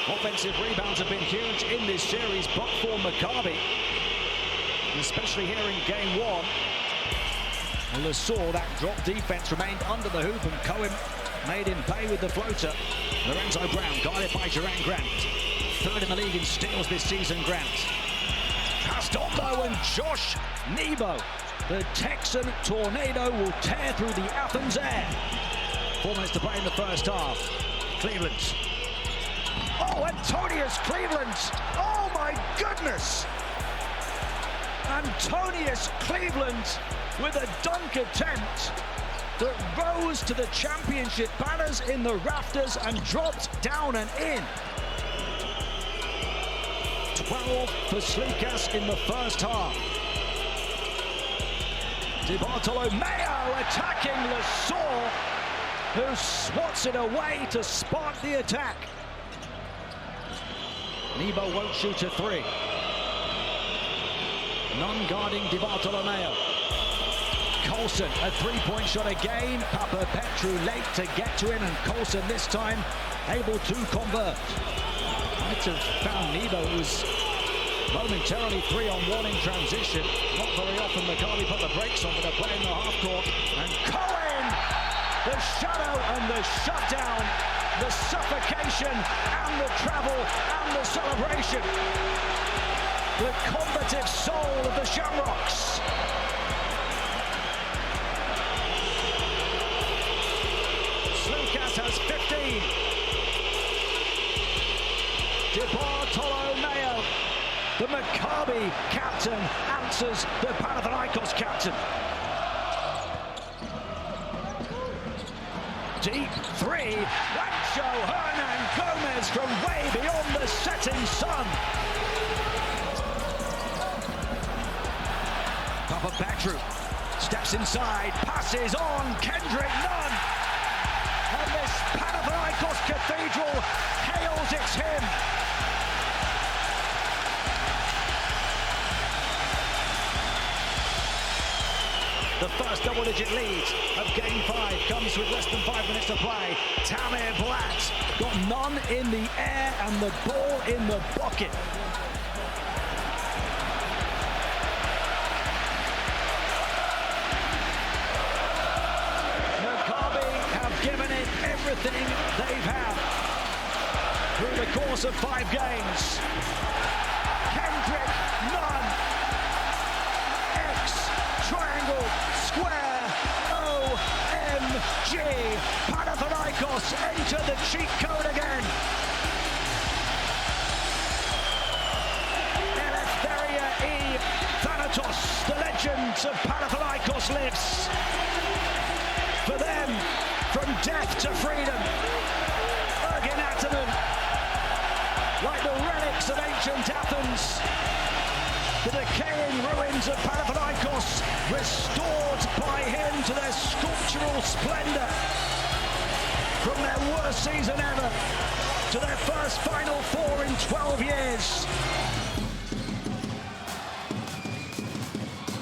Offensive rebounds have been huge in this series, but for Maccabi, especially here in game one. Lassaur, that drop defense remained under the hoop, and Cohen made him pay with the floater. Lorenzo Brown, guarded by Duran Grant. Third in the league in steals this season, Grant. Passed on though, and Josh Nebo, the Texan tornado, will tear through the Athens air. 4 minutes to play in the first half. Cleveland. Oh, Antonius Cleveland! Oh my goodness! Antonius Cleveland with a dunk attempt that rose to the championship banners in the rafters and dropped down and in. 12 for Slikas in the first half. DiBartolomeo attacking Lassaur, who swats it away to spark the attack. Nebo won't shoot a three. None guarding DiBartolomeo. Colson, a three-point shot again. Papapetru late to get to him, and Colson this time able to convert. Might have found Nebo, who was momentarily 3-on-1 in transition. Not very often Maccabi put the brakes on, but they're playing the half court. And Cohen, the shadow and the shutdown, the suffocation and the travel and the celebration. The combative soul of the Shamrocks. Slikas has 15. DiBartolomeo, the Maccabi captain, answers the Panathinaikos captain. Deep three, Rancho Hernan Gomez from way beyond the setting sun. Papapetru steps inside, passes on, Kendrick Nunn. And this Panathinaikos cathedral hails its hymn. The first double-digit lead of Game 5 comes with less than 5 minutes to play. Tamir Blatt got none in the air and the ball in the bucket. Maccabi have given it everything they've had through the course of 5 games. Kendrick Nunn. Triangle, square, OMG. Panathinaikos enter the cheat code again. Eleftheria E. Thanatos, the legends of Panathinaikos lives. For them, from death to freedom. Ergin Ataman, like the relics of ancient Athens. The decaying ruins of Panathinaikos restored by him to their sculptural splendor. From their worst season ever to their first Final Four in 12 years.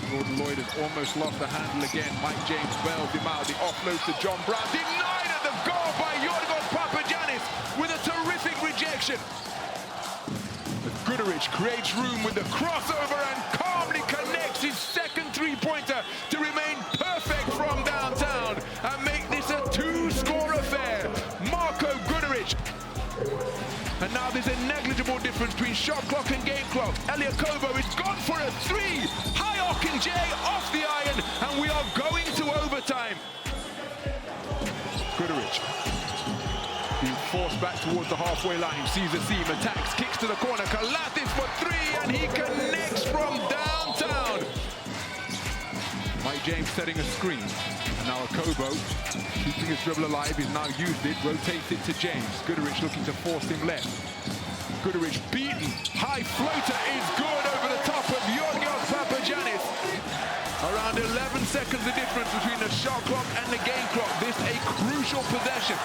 Gordon Lloyd has almost lost the handle again. Mike James bails him out. The offload to John Brown. Denied at the goal by Yorgos Papagiannis with a terrific rejection. Guduric creates room with the crossover and calmly connects his second three-pointer to remain perfect from downtown and make this a 2-score affair. Marko Guduric. And now there's a negligible difference between shot clock and game clock. Olympiacos is gone for a 3. High Ocken J off the iron, and we are going to overtime. Guduric being forced back towards the halfway line, sees a seam, attacks, kicks to the corner, Kalatis for 3, and he connects from downtown. Mike James setting a screen, and now Kobo, keeping his dribble alive, he's now used it, rotates it to James. Guduric looking to force him left. Guduric beaten, high floater is good over the top of Yorgos Papagiannis. Around 11 seconds the difference between the shot clock and the game clock. This a crucial possession.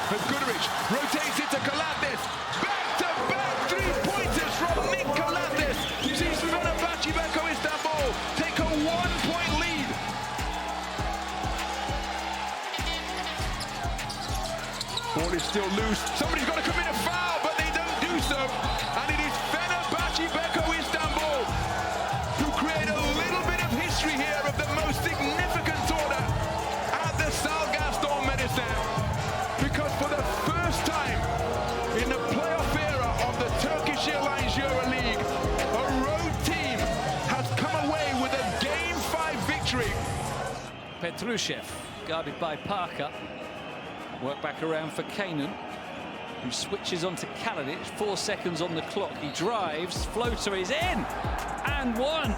But Guduric rotates it to Kalatis. Back-to-back three-pointers from Nick Kalatis. Sees Fenerbahce Beko Istanbul take a 1-point lead. Ball is still loose. Somebody's got to commit a foul, but they don't do In the playoff era of the Turkish Airlines EuroLeague, a road team has come away with a Game 5 victory. Petrushev, guarded by Parker. Work back around for Kanan, who switches onto Kalinic. 4 seconds on the clock. He drives. Floater is in. And one.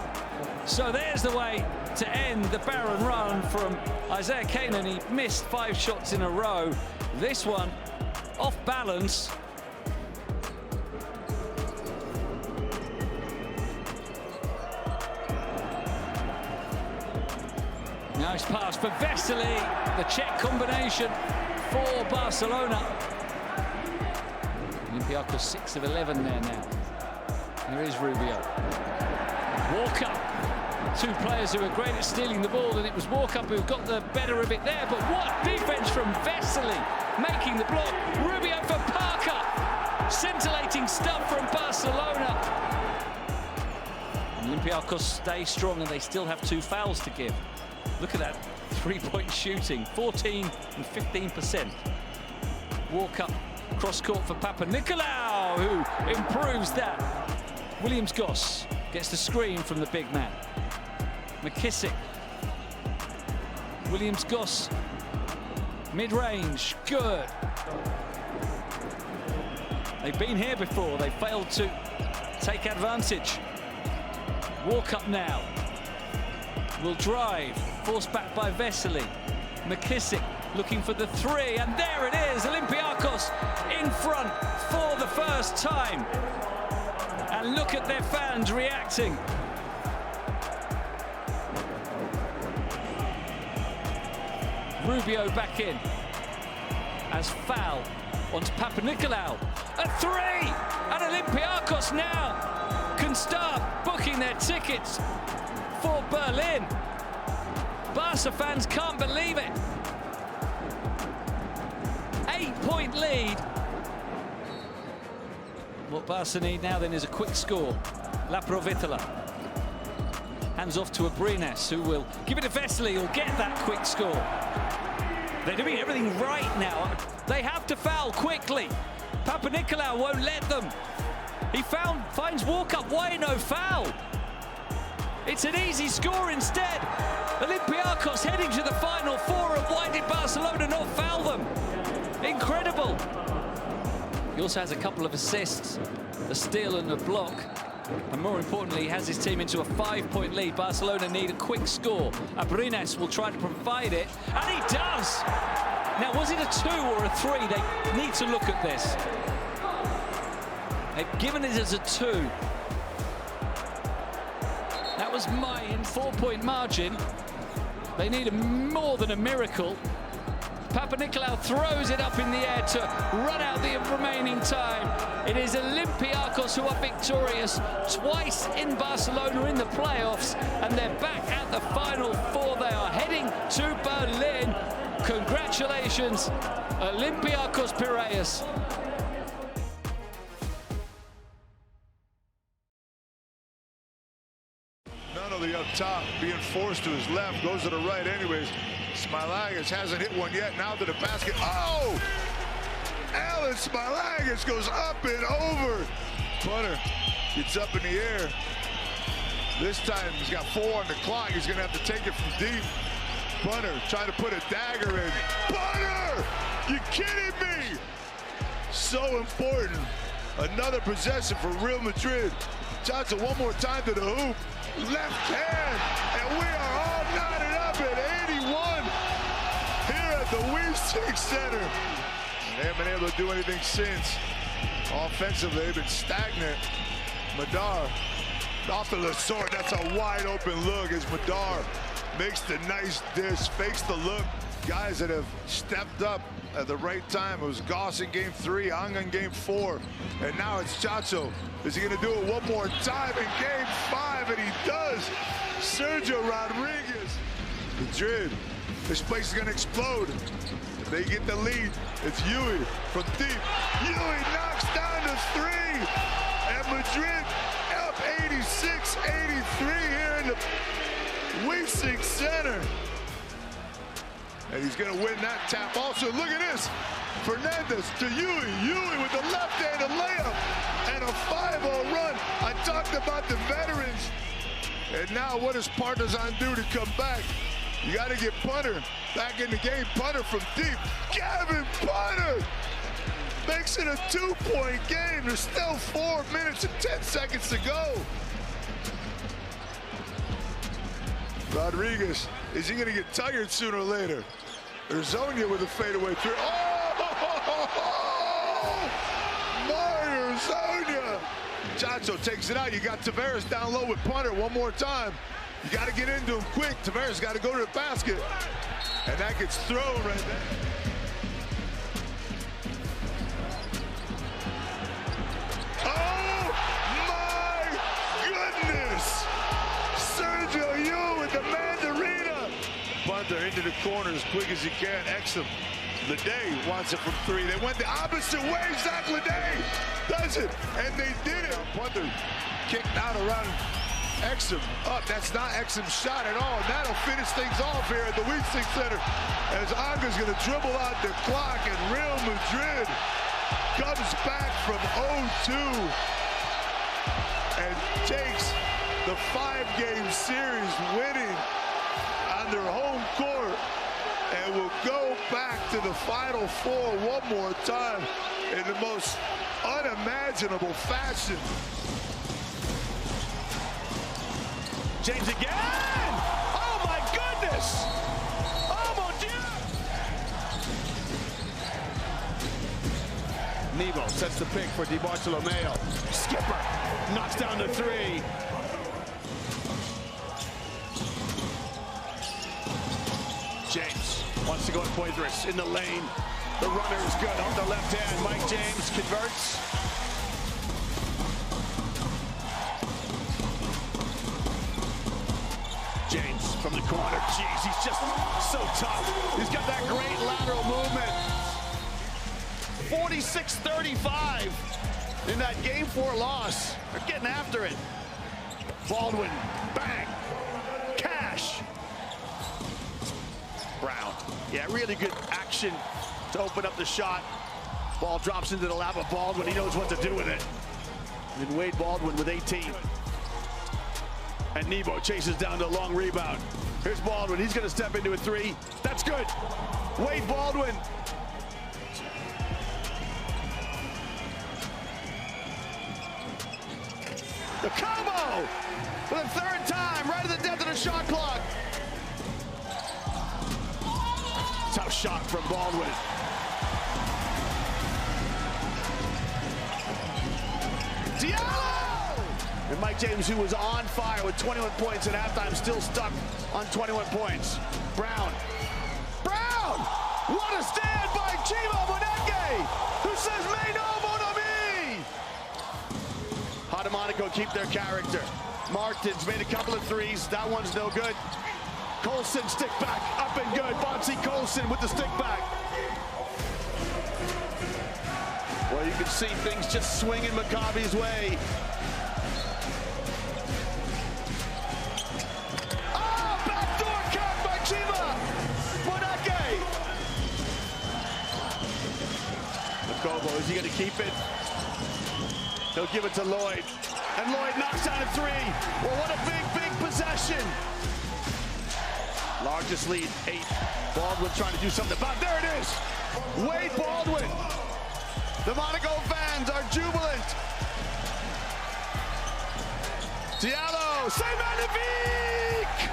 So there's the way to end the barren run from Isaiah Kanan. He missed 5 shots in a row. This one off balance. Nice pass for Vesely. The check combination for Barcelona. Olympiacos 6 of 11 there now. Here is Rubio. Walker. 2 players who are great at stealing the ball, and it was Walker who got the better of it there. But what defense from Vesely, making the block. Rubio for Parker. Scintillating stuff from Barcelona. Olympiacos stay strong, and they still have 2 fouls to give. Look at that 3-point shooting, 14 and 15%. Walk-up cross-court for Papanikolaou, who improves that. Williams-Goss gets the screen from the big man. McKissick. Williams-Goss, mid-range, good. They've been here before, they failed to take advantage. Walk-up now. Will drive, forced back by Vesely. McKissick looking for the 3, and there it is, Olympiacos in front for the first time. And look at their fans reacting. Rubio back in as foul onto Papanikolaou. A 3, and Olympiacos now can start booking their tickets for Berlin. Barca fans can't believe it. 8-point lead. What Barca need now then is a quick score. La Provitola. Hands off to Abrines, who will give it to Vesely, who'll get that quick score. They're doing everything right now. They have to foul quickly. Papanikolaou won't let them. He finds Walkup. Why no foul? It's an easy score instead. Olympiacos heading to the Final Four, and why did Barcelona not foul them? Incredible. He also has a couple of assists, a steal and a block. And more importantly, he has his team into a 5-point lead. Barcelona need a quick score. Abrines will try to provide it, and he does. Now, was it a 2 or a 3? They need to look at this. They've given it as a 2. That was Mayan, 4-point margin. They need more than a miracle. Papanikolaou throws it up in the air to run out the remaining time. It is Olympiacos who are victorious twice in Barcelona in the playoffs, and they're back at the Final Four. They are heading to Berlin. Congratulations, Olympiacos Piraeus. Anadolu up top, being forced to his left, goes to the right anyways. Smilagis hasn't hit one yet, now to the basket. Oh! Alan Smilagis goes up and over. Punter gets up in the air. This time he's got 4 on the clock. He's gonna have to take it from deep. Punter trying to put a dagger in. Punter! You kidding me? So important. Another possession for Real Madrid. Johnson one more time to the hoop. Left hand, and we are all knotted up at 81 here at the Wiesing Center. They haven't been able to do anything since. Offensively, they've been stagnant. Madar off the Lasort. That's a wide open look as Madar makes the nice dish, fakes the look. Guys that have stepped up at the right time. It was Goss in game 3, Ang in game 4, and now it's Chacho. Is he gonna do it one more time in game 5? And he does. Sergio Rodriguez. Madrid, this place is gonna explode. If they get the lead, it's Yui from deep. Yui knocks down to 3, and Madrid up 86-83 here in the Wiesing Center. And he's gonna win that tap also. Look at this. Fernandez to Yui. Yui with the left talked about the veterans. And now what does Partizan do to come back? You got to get Punter back in the game. Punter from deep. Gavin Punter makes it a 2-point game. There's still 4 minutes and 10 seconds to go. Rodriguez, is he going to get tired sooner or later? There's Zonia with a fadeaway three. Oh! Mario Zonia! Chacho takes it out. You got Tavares down low with Punter one more time. You got to get into him quick. Tavares got to go to the basket. And that gets thrown right there. Oh, my goodness! Sergio Yu with the Mandarina. Punter into the corner as quick as he can. Exum. Leday wants it from three. They went the opposite way. Zach Leday does it. And they did it. Punter kicked out around Exum. Up. That's not Exum's shot at all. And that'll finish things off here at the Weeksing Center. As Anga's going to dribble out the clock. And Real Madrid comes back from 0-2 and takes the 5-game series, winning on their home court, and will go back to the Final Four one more time in the most unimaginable fashion. James again! Oh my goodness! Oh mon Dieu! Nebo sets the pick for Di Bartolomeo. Skipper knocks down the three. James wants to go at Poitras in the lane. The runner is good on the left hand. Mike James converts. James from the corner. Jeez, he's just so tough. He's got that great lateral movement. 46-35 in that Game 4 loss. They're getting after it. Baldwin, bang, cash. Brown, yeah, really good action to open up the shot. Ball drops into the lap of Baldwin. He knows what to do with it. And Wade Baldwin with 18. And Nebo chases down to a long rebound. Here's Baldwin. He's going to step into a three. That's good. Wade Baldwin. The combo for the third time, right at the death of the shot clock. Tough shot from Baldwin. Diallo! And Mike James, who was on fire with 21 points at halftime, still stuck on 21 points. Brown. Brown! What a stand by Chima Moneke, who says, "Mais non, mon ami!" How do Monaco keep their character? Martins made a couple of threes. That one's no good. Colson stick back, up and good. Bonsi Colson with the stick back. Well, you can see things just swinging Maccabi's way. Oh, backdoor cut by Chima Moneke. Lokomo, is he going to keep it? He'll give it to Lloyd. And Lloyd knocks down a three. Well, what a big, big possession. Largest lead, 8. Baldwin trying to do something about it. There it is. Wade Baldwin. The Monaco fans are jubilant. Diallo, c'est magnifique.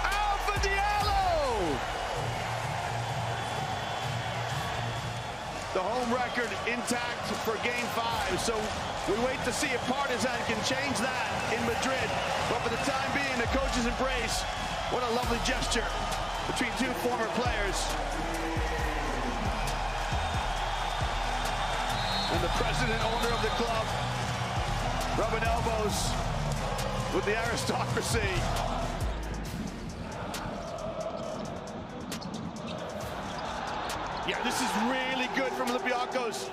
Alpha Diallo. The home record intact for Game 5. So we wait to see if Partizan can change that in Madrid. But for the time being, the coaches embrace. What a lovely gesture between two former players. And the president, owner of the club, rubbing elbows with the aristocracy. Yeah, this is really good from Olympiacos.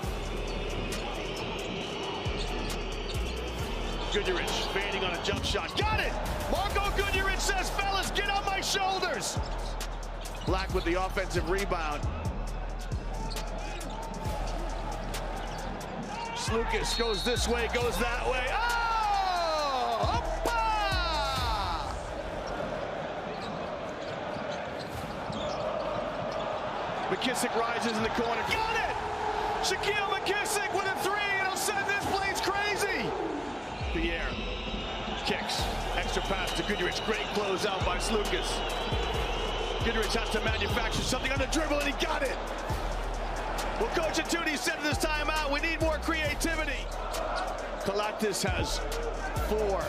Goodurich fading on a jump shot. Got it! Marco Goodurich says, "Fellas, get on my shoulders." Black with the offensive rebound. Lucas goes this way, goes that way. Oh! Hoppa! McKissick rises in the corner. Got it! Shaquille McKissick with a three. It'll send this place crazy. Pierre kicks. Extra pass to Goodrich. Great closeout by Slukas. Goodrich has to manufacture something on the dribble, and he got it. Well, Coach Antunes said this timeout, we need more creativity. Kalaktis has 4.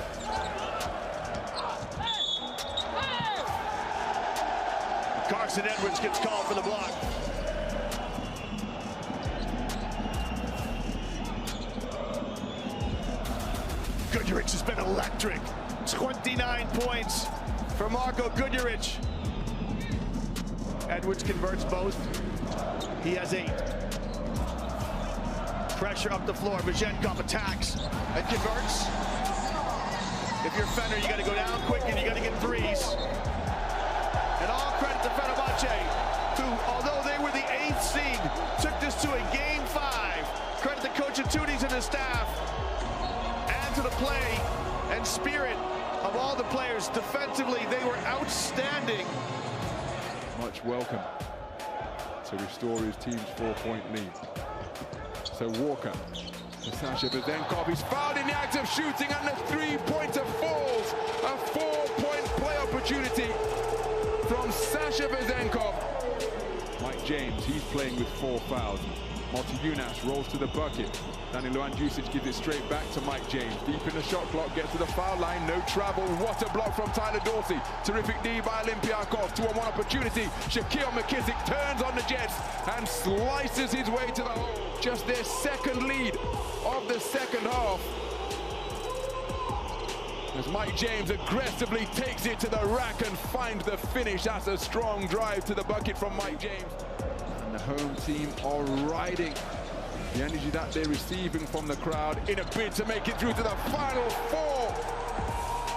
Carson Edwards gets called for the block. Goodrich has been electric. 29 points for Marko Goodrich. Edwards converts both. He has 8. Pressure up the floor. Bajenkov attacks and converts. If you're Fener, you got to go down quick and you got to get threes. And all credit to Fenerbahce, who, although they were the 8th seed, took this to a Game 5. Credit to Coach Antunes and his staff, and to the play and spirit of all the players. Defensively, they were outstanding. Much welcome to restore his team's 4-point lead. So Walker to Sasha Vezenkov. He's fouled in the act of shooting, and the 3-pointer falls. A 4-point play opportunity from Sasha Vezenkov. Mike James, he's playing with 4 fouls. Multi-Unas rolls to the bucket. Danilo Andjusic gives it straight back to Mike James. Deep in the shot clock, gets to the foul line, no travel. What a block from Tyler Dorsey. Terrific D by Olympiacos. 2-on-1 opportunity. Shaquille McKissick turns on the Jets and slices his way to the hole. Just their second lead of the second half, as Mike James aggressively takes it to the rack and finds the finish. That's a strong drive to the bucket from Mike James. And the home team are riding the energy that they're receiving from the crowd in a bid to make it through to the Final Four.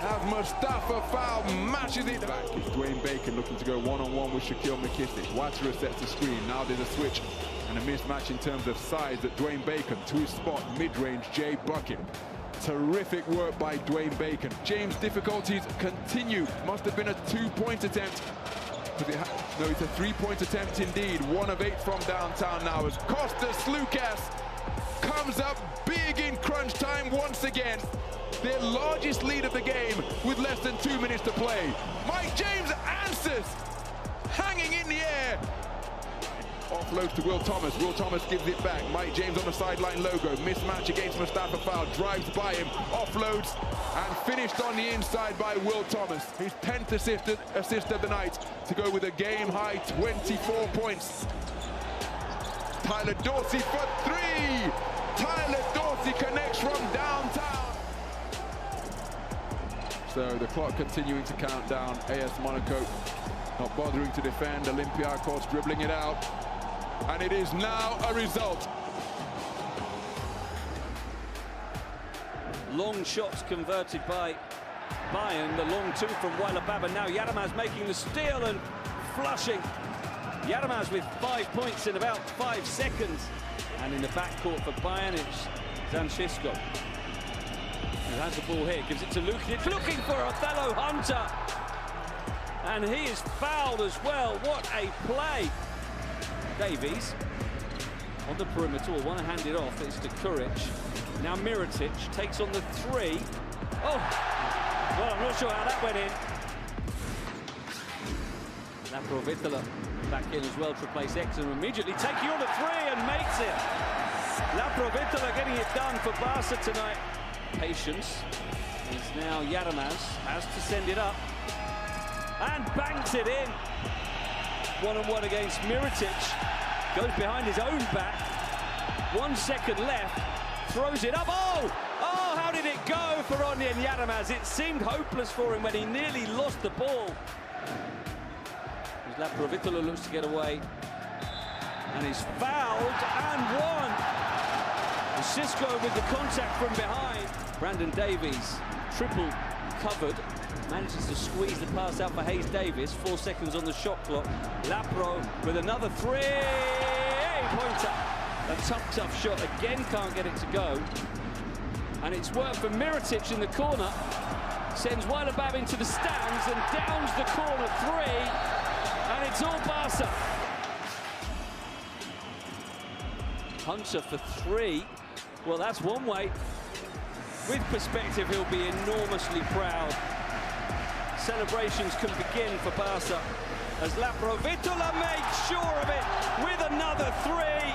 As Mustafa Foul matches it back. It's Dwayne Bacon looking to go one-on-one with Shaquille McKissick. Watsura sets the screen. Now there's a switch and a mismatch in terms of size at Dwayne Bacon. To his spot, mid-range, Jay bucket. Terrific work by Dwayne Bacon. James' difficulties continue. Must have been a 2-point attempt. No, it's a 3-point attempt indeed. 1 of 8 from downtown now as Kostas Lukas comes up big in crunch time once again. Their largest lead of the game with less than 2 minutes to play. Mike James answers, hanging in the air. Offloads to Will Thomas. Will Thomas gives it back. Mike James on the sideline logo. Mismatch against Mustafa Foul. Drives by him. Offloads and finished on the inside by Will Thomas. His 10th assist of the night to go with a game-high 24 points. Tyler Dorsey for 3. Tyler Dorsey connects from downtown. So the clock continuing to count down. AS Monaco not bothering to defend. Olympiacos dribbling it out. And it is now a result. Long shots converted by Bayern. The long 2 from Wailababa. Now Yaramaz making the steal and flushing. Yaramaz with 5 points in about 5 seconds. And in the backcourt for Bayern, it's Zanchisco, who has the ball here. Gives it to Lukic, looking for Othello Hunter. And he is fouled as well. What a play. Davies on the perimeter will want to hand it off. It's to Kuric. Now Mirotic takes on the 3. Oh, well, I'm not sure how that went in. Laprovitola back in as well to replace Exum, immediately taking on the 3 and makes it. Laprovitola getting it done for Barca tonight. Patience is now Yaramaz, has to send it up and banks it in. 1-on-1 against Mirotic. Goes behind his own back. 1 second left. Throws it up. Oh! Oh, how did it go for Onion Yaramaz? It seemed hopeless for him when he nearly lost the ball. As Laprovitola looks to get away. And he's fouled and won. Cisco with the contact from behind. Brandon Davies, triple covered. Manages to squeeze the pass out for Hayes Davis. 4 seconds on the shot clock. Lapro with another 3-pointer. A tough shot, again can't get it to go. And it's worked for Mirotic in the corner. Sends Wajlabab into the stands and downs the corner three. And it's all Barca. Hunter for three. Well, that's one way. With perspective, he'll be enormously proud. Celebrations can begin for Barca as Vitoria makes sure of it with another three.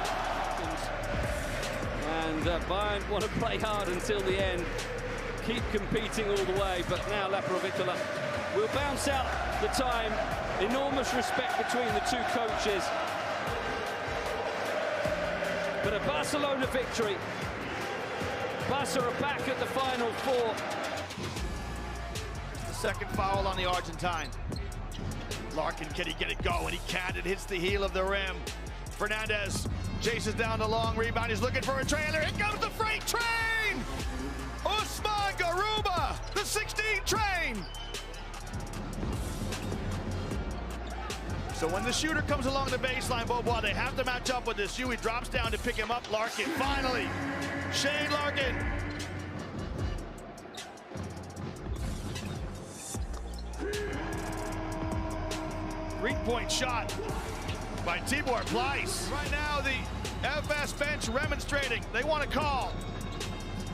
And Bayern want to play hard until the end. Keep competing all the way, but now Vitoria will bounce out the time. Enormous respect between the two coaches. But a Barcelona victory. Barca are back at the Final Four. The second foul on the Argentine. Larkin, can he get it going? He can't. It hits the heel of the rim. Fernandez chases down the long rebound. He's looking for a trailer. Here comes the freight train! Usman Garuba, the 16 train! So when the shooter comes along the baseline, Bobois, they have to match up with this. Huey drops down to pick him up. Larkin, finally. Shane Larkin. Three-point shot by Tibor Pleiss. Right now, the Efes bench remonstrating. They want a call.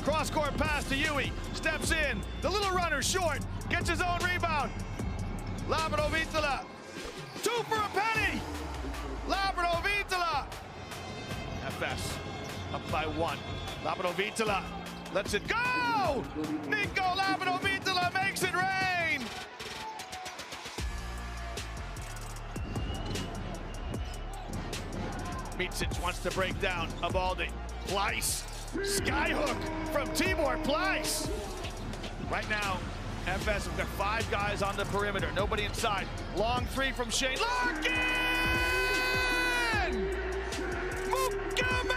Cross-court pass to Huey. Steps in. The little runner short. Gets his own rebound. Vitoria. Two for a penny. Vitoria. Efes up by one. Vitoria lets it go. Nico Vitoria makes it rain. Micic wants to break down Abaldi. Pleiss. Skyhook from Tibor Pleiss. Right now, Efes have got 5 guys on the perimeter. Nobody inside. Long three from Shane Larkin! Mukamel!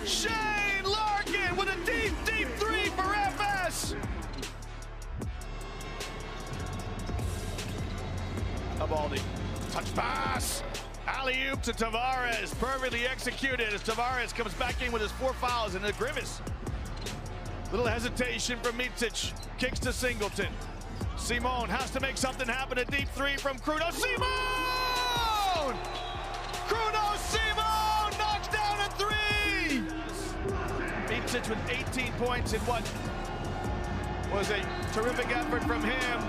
Shane Larkin with a deep three for Efes! Abaldi. Touch pass! Alley-oop to Tavares, perfectly executed as Tavares comes back in with his 4 fouls and a grimace. Little hesitation from Micic, kicks to Singleton. Simone has to make something happen, a deep three from Kruno. Simone! Kruno Simone knocks down a three! Micic with 18 points in what was a terrific effort from him.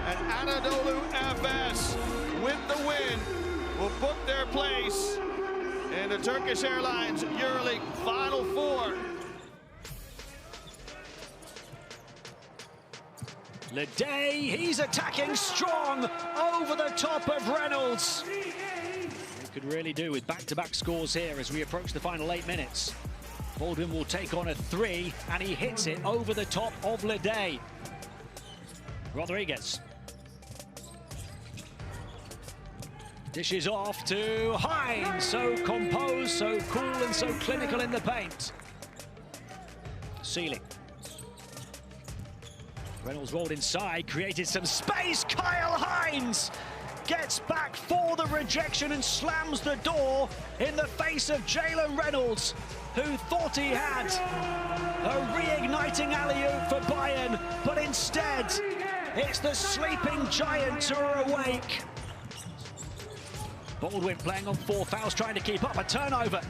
And Anadolu Efes with the win will book their place in the Turkish Airlines EuroLeague Final Four. Leday, he's attacking strong over the top of Reynolds. They could really do with back-to-back scores here as we approach the final 8 minutes. Baldwin will take on a three, and he hits it over the top of Leday. Rodriguez. Dishes off to Hines, so composed, so cool and so clinical in the paint. Sealing. Reynolds rolled inside, created some space. Kyle Hines gets back for the rejection and slams the door in the face of Jalen Reynolds, who thought he had a reigniting alley-oop for Bayern, but instead it's the sleeping giants who are awake. Baldwin playing on 4 fouls, trying to keep up. A turnover.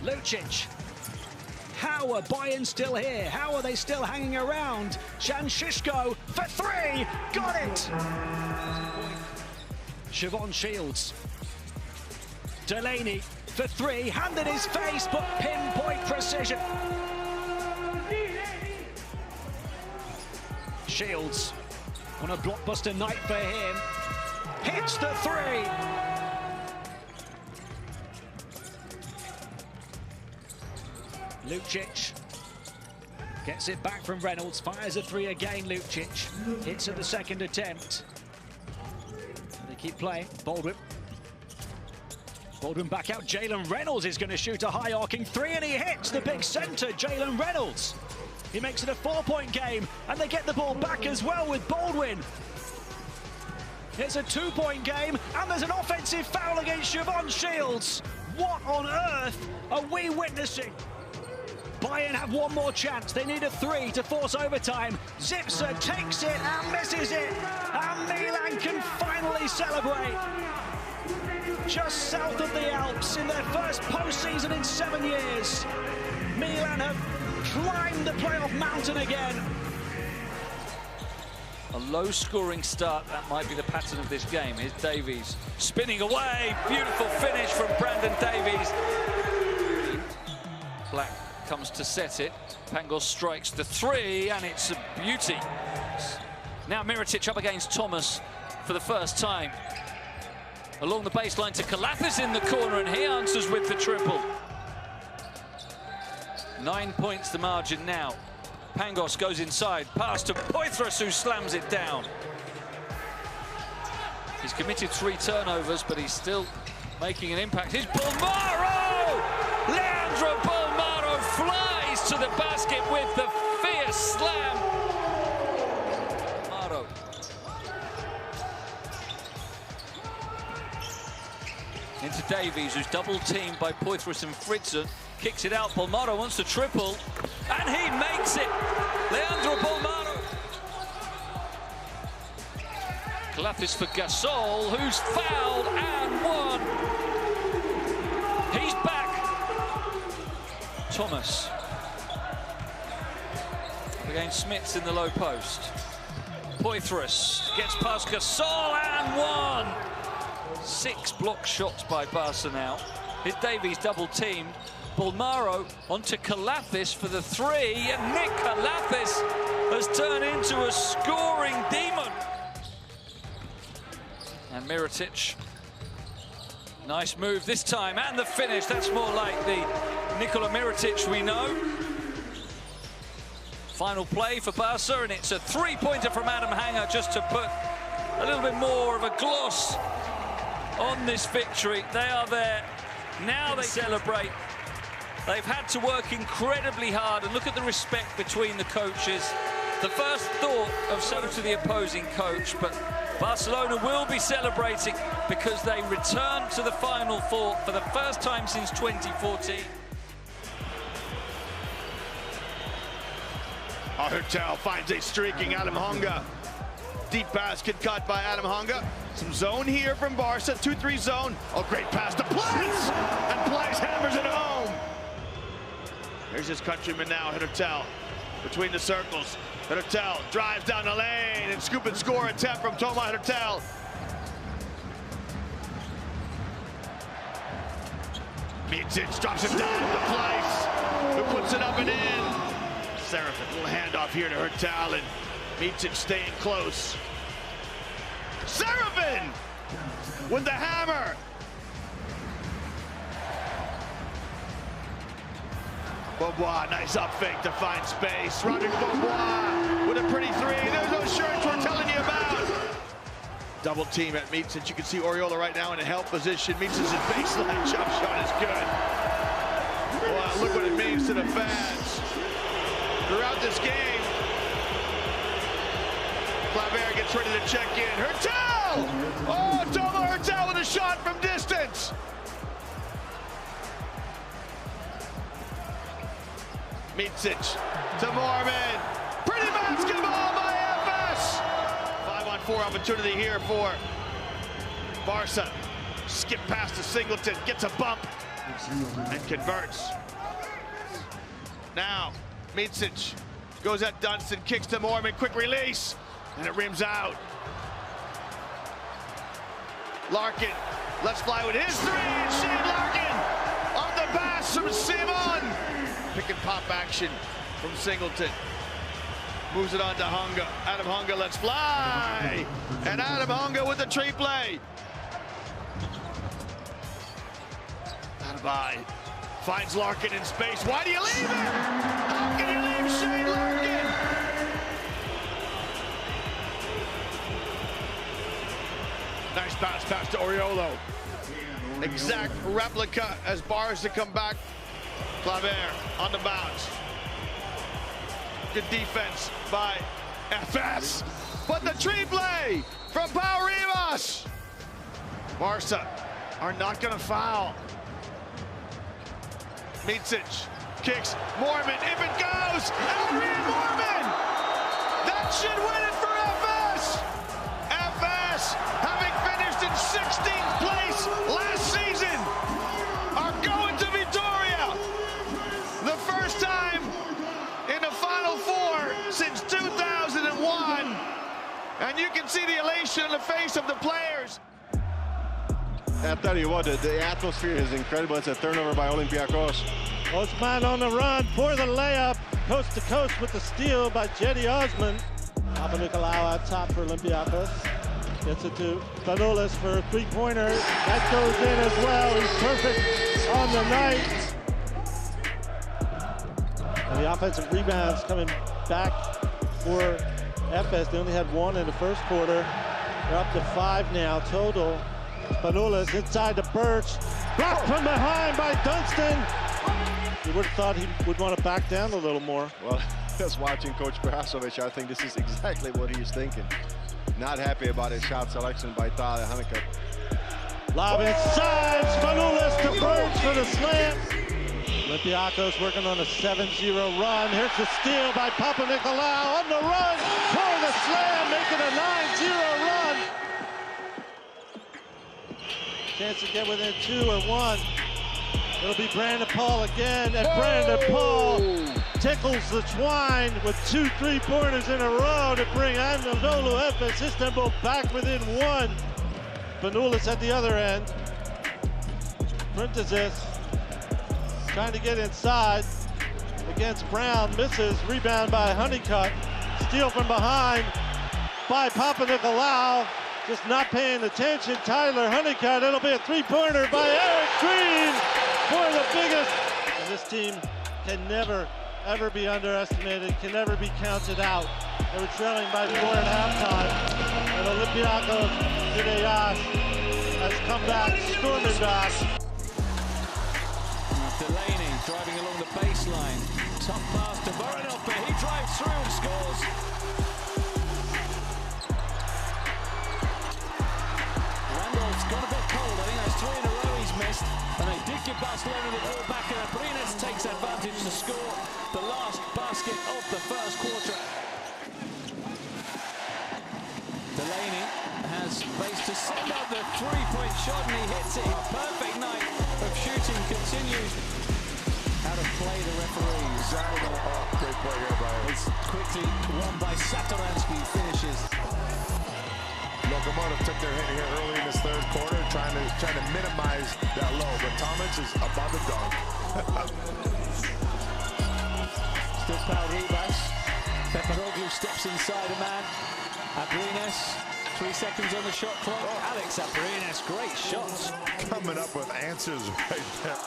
Lucic. How are Bayern still here? How are they still hanging around? Shishko for three. Got it. Siobhan Shields. Delaney for three. Hand in his face, but pinpoint precision. Shields on a blockbuster night for him. Hits the three. Lucic gets it back from Reynolds, fires a three again. Lucic hits at the second attempt. They keep playing. Baldwin back out. Jalen Reynolds is going to shoot a high arcing three, and he hits the big center, Jalen Reynolds. He makes it a 4-point game, and they get the ball back as well with Baldwin. It's a 2-point game, and there's an offensive foul against Siobhan Shields. What on earth are we witnessing? Bayern have one more chance. They need a 3 to force overtime. Zipser takes it and misses it. And Milan can finally celebrate. Just south of the Alps in their first postseason in 7 years. Milan have climbed the playoff mountain again. A low-scoring start, that might be the pattern of this game. Here's Davies spinning away. Beautiful finish from Brandon Davies. Black comes to set it. Pangos strikes the 3, and it's a beauty. Now Mirotic up against Thomas for the first time. Along the baseline to Kalathis in the corner, and he answers with the triple. 9 points the margin now. Pangos goes inside, pass to Poitras, who slams it down. He's committed 3 turnovers, but he's still making an impact. Here's Bolmaro! Leandro Bolmaro flies to the basket with the fierce slam. Bolmaro. Into Davies, who's double-teamed by Poitras and Fritzen. Kicks it out, Bolmaro wants to triple, and he makes it! Leandro Bolmaro. Kalathis for Gasol, who's fouled and won. He's back. Thomas. Against Smits in the low post. Poitras gets past Gasol and won. 6 block shots by Barca now. Here's Davies double-teamed. Bolmaro onto Kalathis for the 3, and Nick Kalathis has turned into a scoring demon. And Mirotic, nice move this time, and the finish. That's more like the Nikola Mirotic we know. Final play for Barca, and it's a 3-pointer from Adam Hanger, just to put a little bit more of a gloss on this victory. They are there. Now they celebrate. They've had to work incredibly hard, and look at the respect between the coaches. The first thought of so to the opposing coach, but Barcelona will be celebrating because they return to the Final Four for the first time since 2014. Hertel finds a streaking Adam Hanger. Deep basket cut by Adam Hanger. Some zone here from Barca, 2-3 zone. Oh, great pass to Place! And Place hammers it home. There's his countryman now, Hertel, between the circles. Hertel drives down the lane, and scoop and score attempt from Toma Hertel. Mitic drops it down to Place, who puts it up and in. Serafin, little handoff here to Hertel, and Mitic staying close. Serafin with the hammer. Beaubois, nice up fake to find space. Roderick Beaubois with a pretty 3. There's those shirts we're telling you about. Double team at Mitic. You can see Oriola right now in a help position. Micic's baseline jump shot is good. Wow, look what it means to the fans. Throughout this game, Claver gets ready to check in. Hertel! Oh, Toma Hertel with a shot from distance. Mitic to Mormon. Pretty basketball by Efes. 5-on-4 opportunity here for Barca. Skip past to Singleton, gets a bump, and converts. Now, Mitic goes at Dunstan, kicks to Mormon, quick release, and it rims out. Larkin, let's fly with his 3, and Shane Larkin on the pass from Simon. Pick and pop action from Singleton. Moves it on to Hanger. Adam Hanger, let's fly! And Adam Hanger with the tree play. Adebayo finds Larkin in space. Why do you leave him? How can you leave Shane Larkin? Nice pass to Oriolo. Exact replica as Barca come back. Claver on the bounce. Good defense by Efes. But the tree play from Pau Rivas. Barca are not going to foul. Micic kicks. Mormon, if it goes, Adrian Mormon! That should win it for Efes! Efes, having finished in 16th place last season, are going to Vitoria. The first time in the Final Four since 2001. And you can see the elation on the face of the players. I tell you what, the atmosphere is incredible. It's a turnover by Olympiacos. Osman on the run for the layup. Coast to coast with the steal by Jetty Osman. Panathinaikos out top for Olympiacos. Gets it to Manolis for a three-pointer. That goes in as well. He's perfect on the night. And the offensive rebounds coming back for Efes. They only had one in the first quarter. They're up to 5 now total. Manolis inside the Birch. Blocked from behind by Dunstan. You would have thought he would want to back down a little more. Well, just watching Coach Perasovic, I think this is exactly what he's thinking. Not happy about his shot selection by Tyler Honeycutt. Lob inside. Manolis to Birch for the slam. Olympiacos working on a 7-0 run. Here's the steal by Panathinaikos on the run for the slam, making a 9-0 run. Chance to get within 2 or 1. It'll be Brandon Paul again, and Brandon Paul tickles the twine with 2 3-pointers in a row to bring Anadolu Efes Istanbul back within 1. Manolis at the other end. Printezis trying to get inside against Brown, misses, rebound by Honeycutt. Steal from behind by Panathinaikos, just not paying attention. Tyler Honeycutt, it'll be a 3-pointer by Eric Green for the biggest. And this team can never, ever be underestimated, can never be counted out. They were trailing by 4 at halftime, and Olympiacos Vitoria has come back, storming back. Delaney driving along the baseline. Tough pass to Voronov, but he drives through and scores. Randolph's got a bit cold. I think that's 3 in a row he's missed. And they did give Barcelona the ball back, and Abrines takes advantage to score the last basket of the first quarter. Delaney has space to send up the 3-point shot, and he hits it. Perfect night of shooting continues. How to play the referees. Great play here by him. It's quickly won by Satoransky, finishes. Lokomotiv took their hit here early in this third quarter, trying to minimize that low, but Tomic is about to dunk. Still Paul Ribas. Peperoglu steps inside a man. Abrines, 3 seconds on the shot clock. Alex Abrines, great shots. Coming up with answers right there.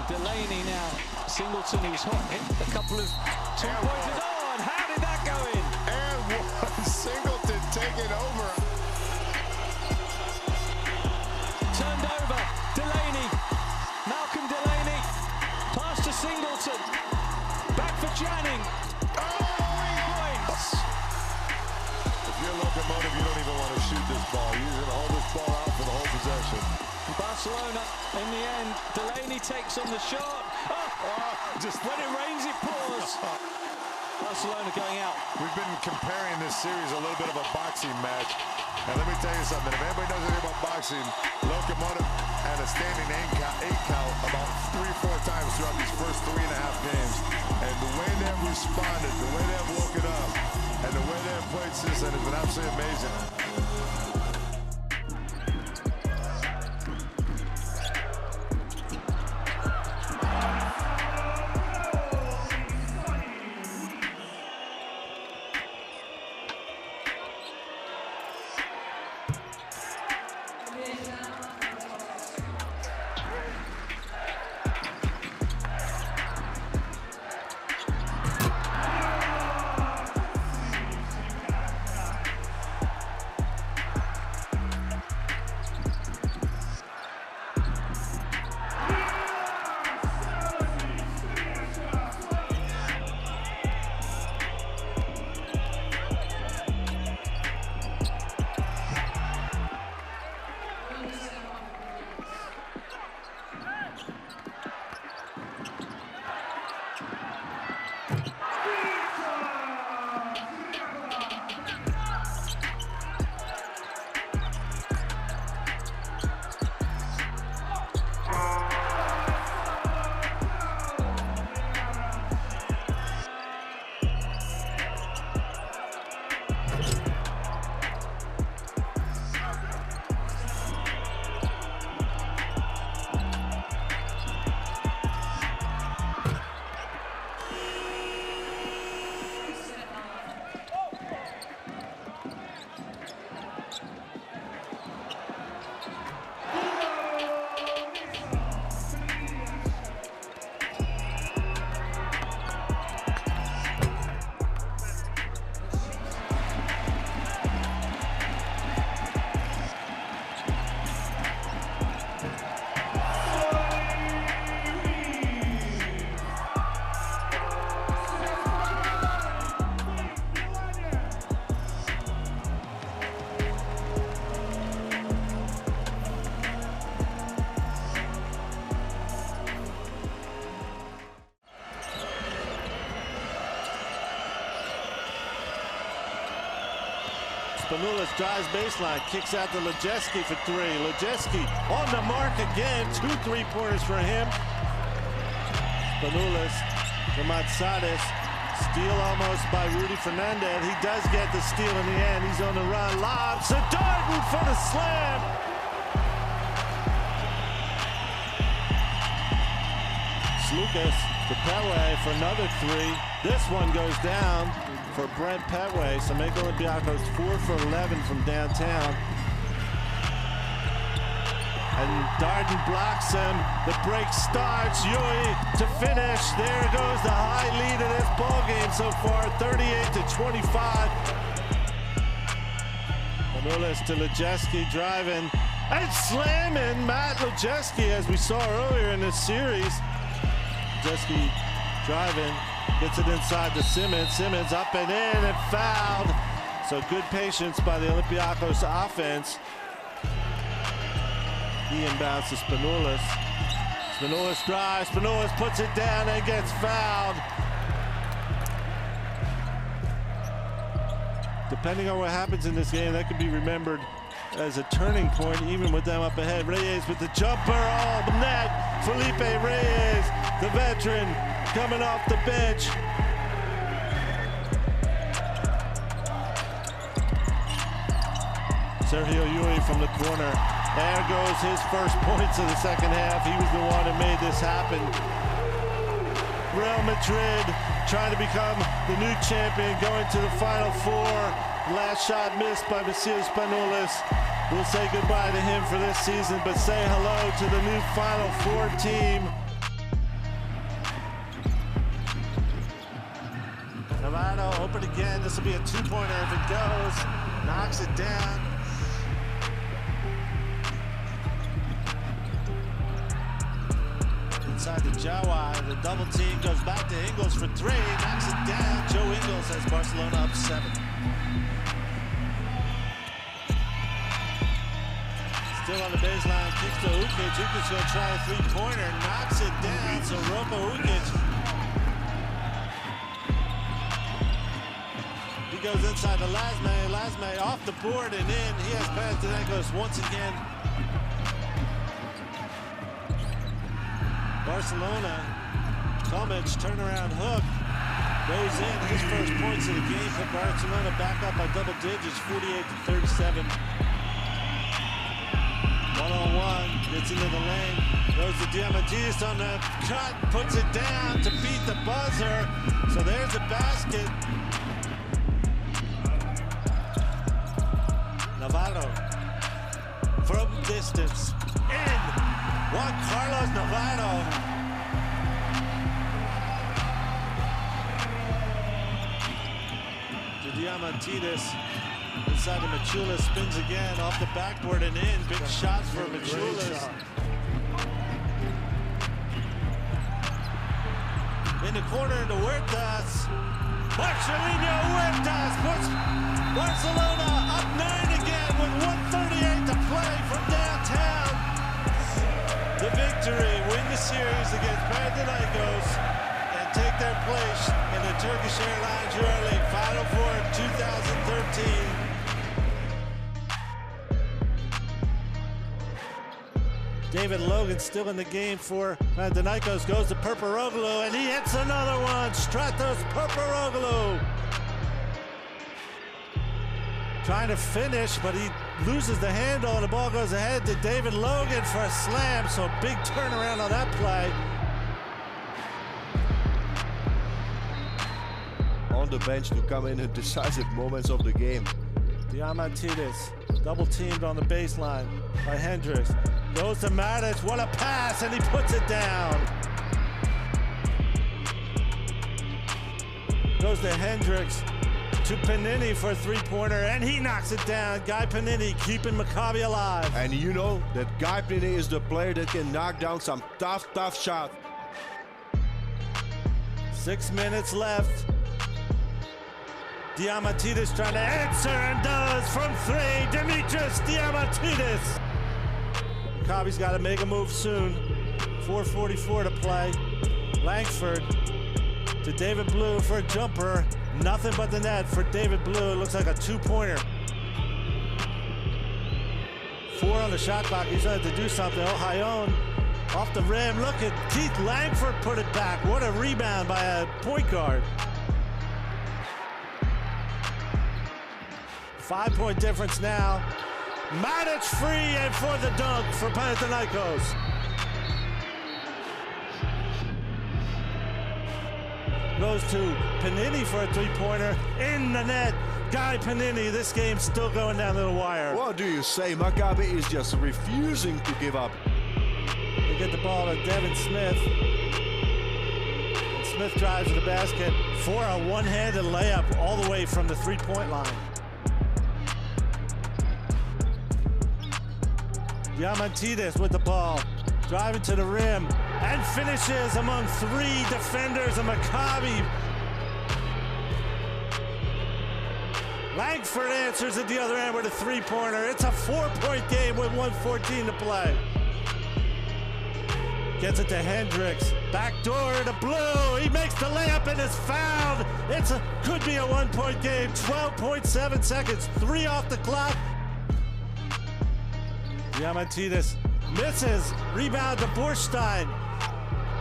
Delaney now. Singleton, who's hot, hit a couple of 2-pointers. Oh, and how did that go in? And one Singleton taking over. Turned over. Delaney. Malcolm Delaney. Pass to Singleton. Back for Janning. Oh, 3 points. If you're Lokomotiv, you don't even want to shoot this ball. You're going to hold this ball out for the whole possession. Barcelona, in the end, Delaney takes on the shot. Just when it rains, it pours. Barcelona going out. We've been comparing this series a little bit of a boxing match. And let me tell you something. If anybody knows anything about boxing, Lokomotiv had a standing 8 count about 3-4 times throughout these first 3.5 games. And the way they've responded, the way they've woken up, and the way they've played since then has been absolutely amazing. Spanoulis drives baseline, kicks out to Legacies for three. Legacies on the mark again, 2 3-pointers for him. Spanoulis to Matsades, steal almost by Rudy Fernandez. He does get the steal in the end. He's on the run, lob, Darden for the slam. Lucas to Petway for another 3. This one goes down for Brent Petway, so make Olympiacos 4 for 11 from downtown. And Darden blocks him. The break starts. Yui to finish. There goes the high lead of this ball game so far, 38-25. Manolis to Legacies driving and slamming Matt Legacies, as we saw earlier in this series. Legacies driving, gets it inside to Simmons. Simmons up and in and fouled. So good patience by the Olympiacos offense. He inbounds to Spanoulis. Spanoulis drives, Spanoulis puts it down and gets fouled. Depending on what happens in this game, that could be remembered as a turning point, even with them up ahead. Reyes with the jumper, all net. Felipe Reyes, the veteran, coming off the bench. Sergio Yui from the corner. There goes his first points of the second half. He was the one that made this happen. Real Madrid trying to become the new champion, going to the Final Four. Last shot missed by Vasilis Spanoulis. We'll say goodbye to him for this season, but say hello to the new Final Four team. Navarro open again. This will be a 2-pointer if it goes. Knocks it down. Inside to Jawa, the double team goes back to Ingles for 3, knocks it down. Joe Ingles has Barcelona up 7. Still on the baseline, kicks to Ukic. Ukic will try a 3-pointer, knocks it down. So Roko Ukic. He goes inside to Lasme. Lasme off the board and in. He has Panathinaikos once again. Barcelona, Tomic, turnaround hook, goes in. His first points of the game put Barcelona back up by double digits, 48-37. One-on-one, gets into the lane, goes to Diamantidis on the cut, puts it down to beat the buzzer. So there's a basket. Navarro, from distance, in. Juan Carlos Navarro. To Diamantidis. Inside to Machulis. Spins again off the backboard and in. Big shots for Machulis. In the corner to Huertas. Marcelino Huertas puts Barcelona up 9 again with 1:38 to play from downtown. The victory, win the series against Panathinaikos and take their place in the Turkish Airlines EuroLeague Final Four 2013. David Logan still in the game for Panathinaikos, goes to Perperoglu and he hits another one. Stratos Perperoglu. Trying to finish, but he loses the handle and the ball goes ahead to David Logan for a slam. So big turnaround on that play. On the bench to come in decisive moments of the game. Diamantidis double teamed on the baseline by Hendricks. Goes to Matic, what a pass, and he puts it down. Goes to Hendricks. To Panini for a 3-pointer, and he knocks it down. Guy Panini keeping Maccabi alive. And you know that Guy Panini is the player that can knock down some tough shot. 6 minutes left. Diamantidis trying to answer and does from 3. Dimitris Diamantidis. Maccabi's got to make a move soon. 4:44 to play. Langford to David Blue for a jumper. Nothing but the net for David Blue. It looks like a 2-pointer. 4 on the shot clock. He's going to have to do something. Ohayon off the rim. Look at Keith Langford put it back. What a rebound by a point guard. 5-point difference now. Matic free and for the dunk for Panathinaikos. Goes to Panini for a three-pointer in the net. Guy Panini, this game's still going down to the wire. What do you say? Maccabi is just refusing to give up. They get the ball to Devin Smith. And Smith drives to the basket for a one-handed layup all the way from the three-point line. Diamantidis with the ball, driving to the rim, and finishes among 3 defenders of Maccabi. Langford answers at the other end with a three-pointer. It's a 4-point game with 1:14 to play. Gets it to Hendricks. Backdoor to Blue. He makes the layup and is fouled. Could be a 1-point game. 12.7 seconds. 3 off the clock. Diamantidis misses. Rebound to Borstein.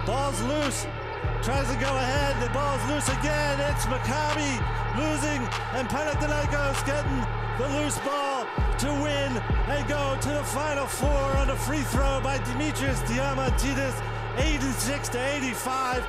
Ball's loose. Tries to go ahead. The ball's loose again. It's Maccabi losing, and Panathinaikos getting the loose ball to win and go to the Final Four on a free throw by Dimitris Diamantidis, 86-85.